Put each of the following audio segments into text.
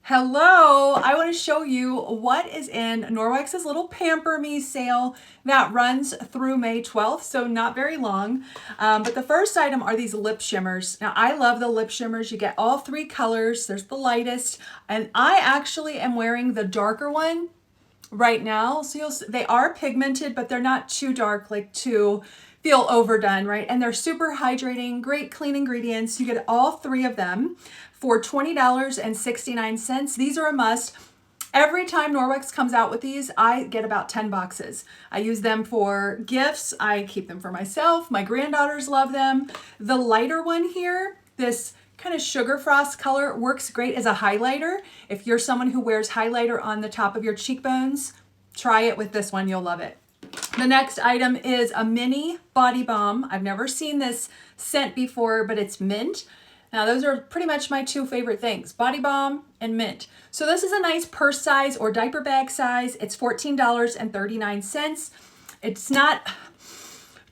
Hello, I want to show you what is in Norwex's little Pamper Me sale that runs through May 12th, so not very long. But the first item are these lip shimmers. Now, I love the lip shimmers. You get all three colors. There's the lightest, and I actually am wearing the darker one right now. So they are pigmented, but they're not too dark, like to feel overdone, right? And they're super hydrating, great clean ingredients. You get all three of them for $20.69. These are a must. Every time Norwex comes out with these, I get about 10 boxes. I use them for gifts. I keep them for myself. My granddaughters love them. The lighter one here, this kind of sugar frost color, works great as a highlighter. If you're someone who wears highlighter on the top of your cheekbones, try it with this one. You'll love it. The next item is a mini body balm. I've never seen this scent before, but it's mint. Now, those are pretty much my two favorite things, body balm and mint. So this is a nice purse size or diaper bag size. It's $14.39. It's not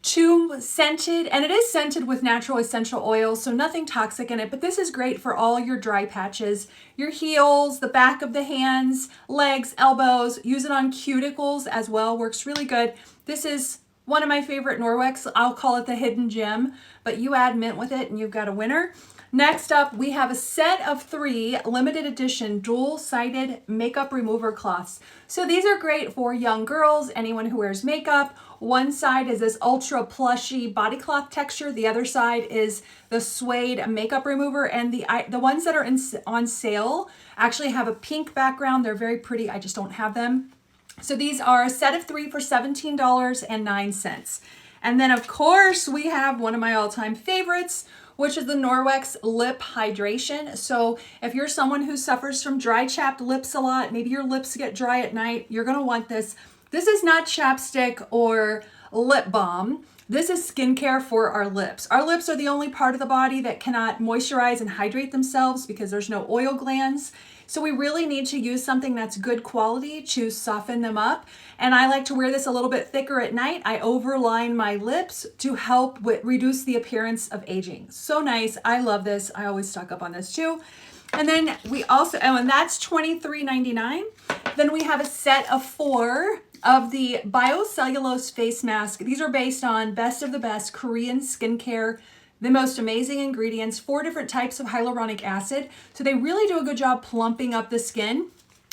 too scented, and it is scented with natural essential oils, so nothing toxic in it, but this is great for all your dry patches, your heels, the back of the hands, legs, elbows. Use it on cuticles as well, works really good. This is one of my favorite Norwex. I'll call it the hidden gem, but you add mint with it and you've got a winner. Next up, we have a set of 3 limited edition dual-sided makeup remover cloths. So these are great for young girls, anyone who wears makeup. One side is this ultra plushy body cloth texture. The other side is the suede makeup remover. And the ones that are on sale actually have a pink background. They're very pretty. I just don't have them. So these are a set of 3 for $17.09. And then, of course, we have one of my all-time favorites, which is the Norwex Lip Hydration. So if you're someone who suffers from dry, chapped lips a lot, maybe your lips get dry at night, you're gonna want this. This is not chapstick or lip balm. This is skincare for our lips. Our lips are the only part of the body that cannot moisturize and hydrate themselves because there's no oil glands. So we really need to use something that's good quality to soften them up. And I like to wear this a little bit thicker at night. I overline my lips to help reduce the appearance of aging. So nice. I love this. I always stock up on this too. And then we also, and that's $23.99. Then we have a set of 4 of the BioCellulose face mask. These are based on best of the best Korean skincare, the most amazing ingredients, 4 different types of hyaluronic acid. So they really do a good job plumping up the skin.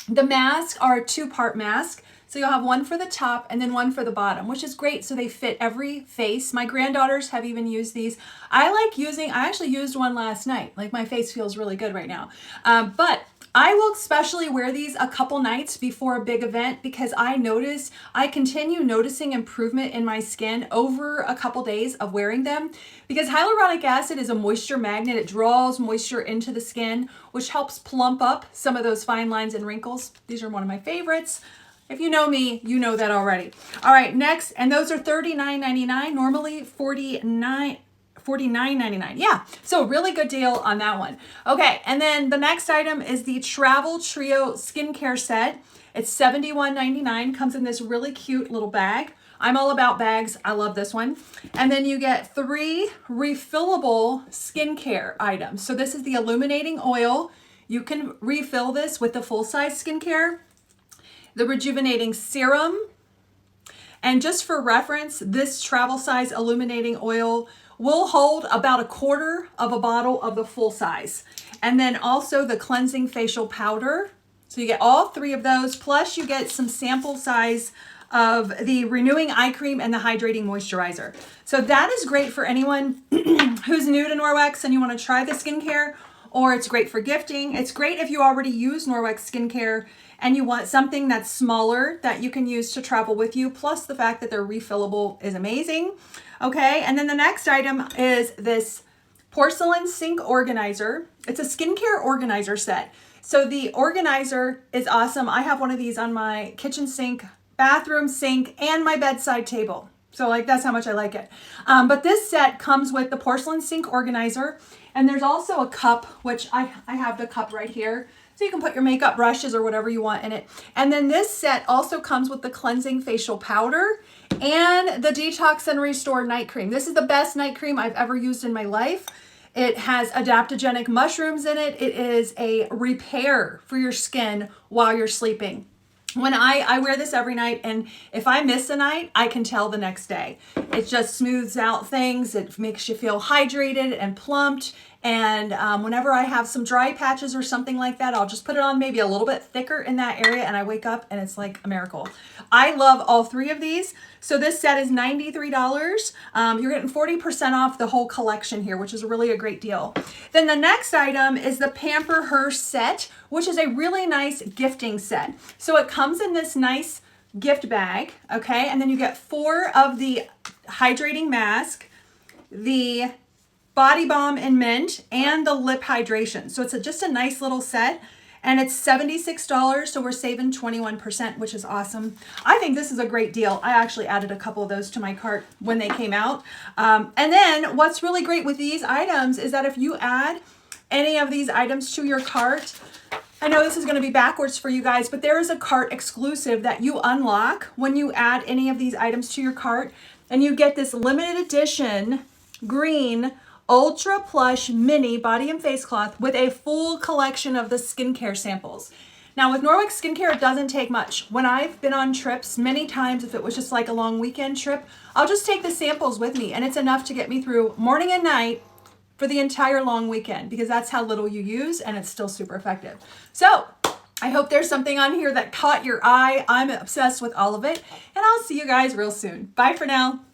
The masks are a 2-part mask. So you'll have one for the top and then one for the bottom, which is great. So they fit every face. My granddaughters have even used these. I actually used one last night. Like, my face feels really good right now. But I will especially wear these a couple nights before a big event because I continue noticing improvement in my skin over a couple days of wearing them, because hyaluronic acid is a moisture magnet. It draws moisture into the skin, which helps plump up some of those fine lines and wrinkles. These are one of my favorites. If you know me, you know that already. All right, next, and those are $39.99, normally $49.99. Yeah, so really good deal on that one. Okay, and then the next item is the Travel Trio Skincare Set. It's $71.99, comes in this really cute little bag. I'm all about bags. I love this one. And then you get 3 refillable skincare items. So this is the illuminating oil. You can refill this with the full-size skincare, the rejuvenating serum. And just for reference, this travel size illuminating oil will hold about 1/4 of a bottle of the full size. And then also the cleansing facial powder. So you get all 3 of those, plus you get some sample size of the renewing eye cream and the hydrating moisturizer. So that is great for anyone who's new to Norwex and you want to try the skincare, or it's great for gifting. It's great if you already use Norwex skincare and you want something that's smaller that you can use to travel with you, plus the fact that they're refillable is amazing. Okay, and then the next item is this Porcelain Sink Organizer. It's a skincare organizer set. So the organizer is awesome. I have one of these on my kitchen sink, bathroom sink, and my bedside table. So like, that's how much I like it. But this set comes with the Porcelain Sink Organizer, and there's also a cup, which I have the cup right here. So you can put your makeup brushes or whatever you want in it. And then this set also comes with the cleansing facial powder and the Detox and Restore night cream. This is the best night cream I've ever used in my life. It has adaptogenic mushrooms in it. It is a repair for your skin while you're sleeping. When I wear this every night, and if I miss a night, I can tell the next day. It just smooths out things. It makes you feel hydrated and plumped. And whenever I have some dry patches or something like that, I'll just put it on maybe a little bit thicker in that area, and I wake up and it's like a miracle. I love all three of these. So this set is $93. You're getting 40% off the whole collection here, which is really a great deal. Then the next item is the Pamper Her Set, which is a really nice gifting set. So it comes in this nice gift bag, okay? And then you get 4 of the hydrating mask, the body balm in mint, and the lip hydration. So it's just a nice little set, and it's $76, so we're saving 21%, which is awesome. I think this is a great deal. I actually added a couple of those to my cart when they came out. And then what's really great with these items is that if you add any of these items to your cart, I know this is going to be backwards for you guys, but there is a cart exclusive that you unlock when you add any of these items to your cart, and you get this limited edition green Ultra Plush Mini Body and Face Cloth with a full collection of the skincare samples. Now with Norwex skincare, it doesn't take much. When I've been on trips many times, if it was just like a long weekend trip, I'll just take the samples with me, and it's enough to get me through morning and night for the entire long weekend, because that's how little you use, and it's still super effective. So I hope there's something on here that caught your eye. I'm obsessed with all of it, and I'll see you guys real soon. Bye for now.